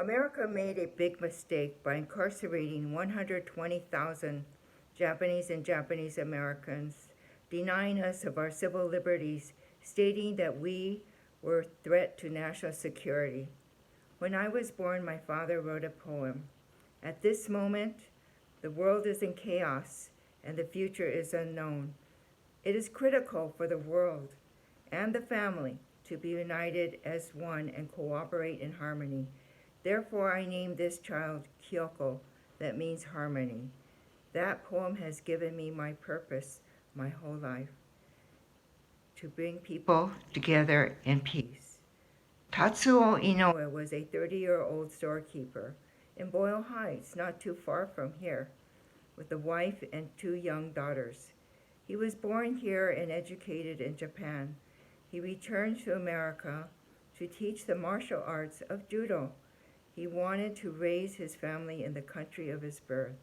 America made a big mistake by incarcerating 120,000 Japanese and Japanese Americans, denying us of our civil liberties, stating that we were a threat to national security. When I was born, my father wrote a poem. At this moment, the world is in chaos and the future is unknown. It is critical for the world and the family to be united as one and cooperate in harmony. Therefore, I named this child Kyoko, that means harmony. That poem has given me my purpose my whole life, to bring people together in peace. Tatsuo Inoue was a 30-year-old storekeeper in Boyle Heights, not too far from here, with a wife and 2 young daughters. He was born here and educated in Japan. He returned to America to teach the martial arts of judo. He wanted to raise his family in the country of his birth.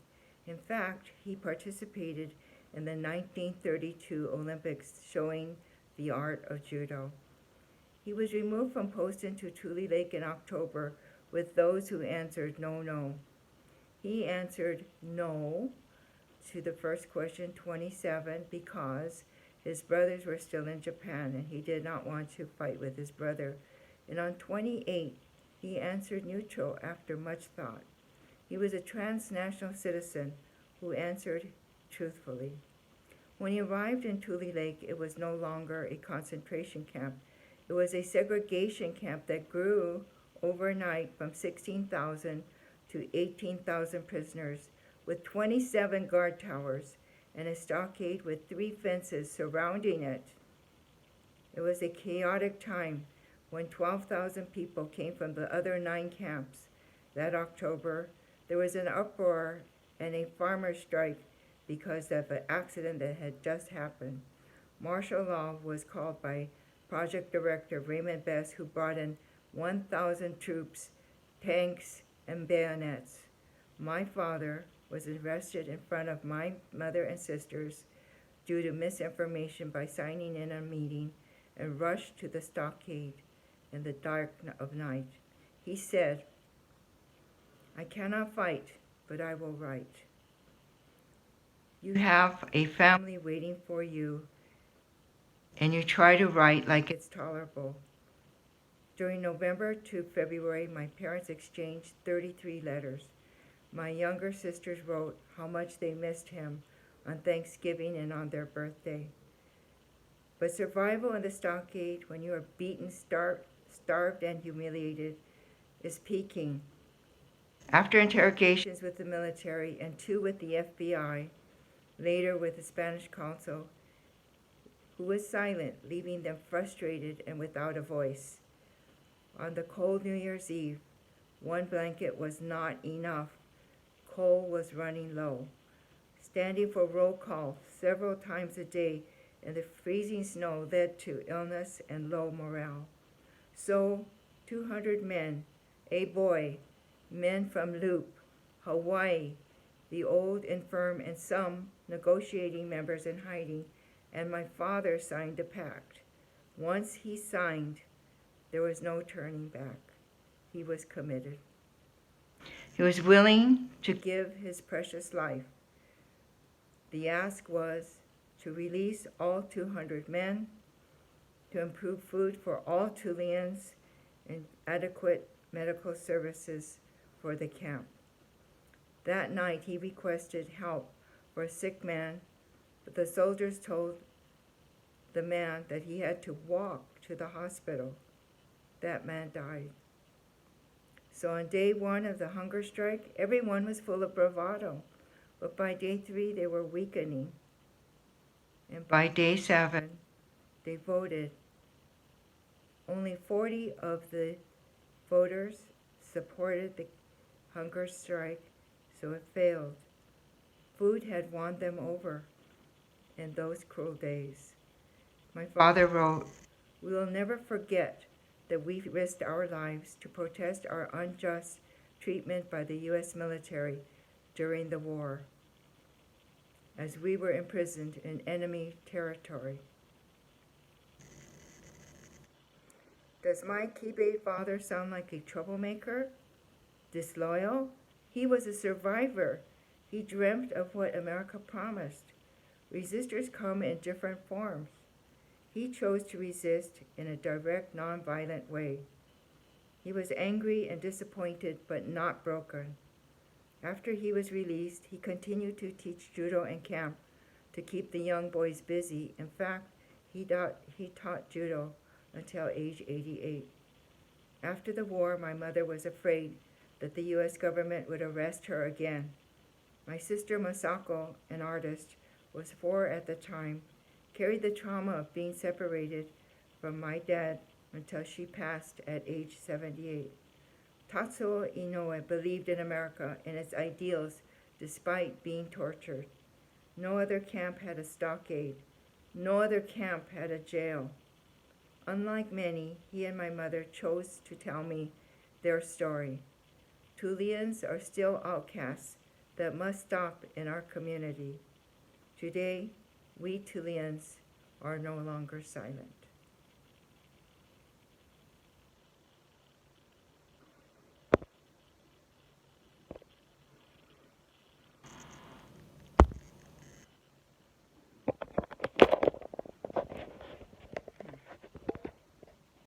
In fact, he participated in the 1932 Olympics showing the art of judo. He was removed from posting to Tule Lake in October with those who answered no, no. He answered no to the first question, 27, because his brothers were still in Japan and he did not want to fight with his brother. And on 28, he answered neutral after much thought. He was a transnational citizen who answered truthfully. When he arrived in Tule Lake, it was no longer a concentration camp. It was a segregation camp that grew overnight from 16,000 to 18,000 prisoners, with 27 guard towers and a stockade with 3 fences surrounding it. It was a chaotic time when 12,000 people came from the other 9 camps. That October, there was an uproar and a farmers' strike because of an accident that had just happened. Martial law was called by Project Director Raymond Best, who brought in 1,000 troops, tanks, and bayonets. My father was arrested in front of my mother and sisters due to misinformation by signing in a meeting and rushed to the stockade in the dark of night. He said, "I cannot fight, but I will write. You have a family waiting for you, and you try to write like it's tolerable." During November to February, my parents exchanged 33 letters. My younger sisters wrote how much they missed him on Thanksgiving and on their birthday. But survival in the stockade, when you are beaten, starved, and humiliated, is peaking. After interrogations with the military and 2 with the FBI, later with the Spanish consul, who was silent, leaving them frustrated and without a voice. On the cold New Year's Eve, 1 blanket was not enough. Coal was running low. Standing for roll call several times a day in the freezing snow led to illness and low morale. So 200 men, a boy, men from Loop, Hawaii, the old, infirm, and some negotiating members in hiding, and my father signed the pact. Once he signed, there was no turning back. He was committed. He was willing to give his precious life. The ask was to release all 200 men, to improve food for all Tulians, and adequate medical services for the camp. That night he requested help for a sick man, but the soldiers told the man that he had to walk to the hospital. That man died. So on day 1 of the hunger strike, everyone was full of bravado, but by day 3 they were weakening. And by day 7, they voted. Only 40 of the voters supported the hunger strike, so it failed. Food had won them over in those cruel days. My father wrote, "We will never forget that we risked our lives to protest our unjust treatment by the U.S. military during the war, as we were imprisoned in enemy territory." Does my Kibe father sound like a troublemaker? Disloyal? He was a survivor. He dreamt of what America promised. Resistors come in different forms. He chose to resist in a direct, nonviolent way. He was angry and disappointed, but not broken. After he was released, he continued to teach judo in camp to keep the young boys busy. In fact, he taught judo until age 88. After the war, my mother was afraid that the U.S. government would arrest her again. My sister Masako, an artist, was 4 at the time, carried the trauma of being separated from my dad until she passed at age 78. Tatsuo Inoue believed in America and its ideals despite being tortured. No other camp had a stockade. No other camp had a jail. Unlike many, he and my mother chose to tell me their story. Tulians are still outcasts that must stop in our community. Today, we Tulians are no longer silent.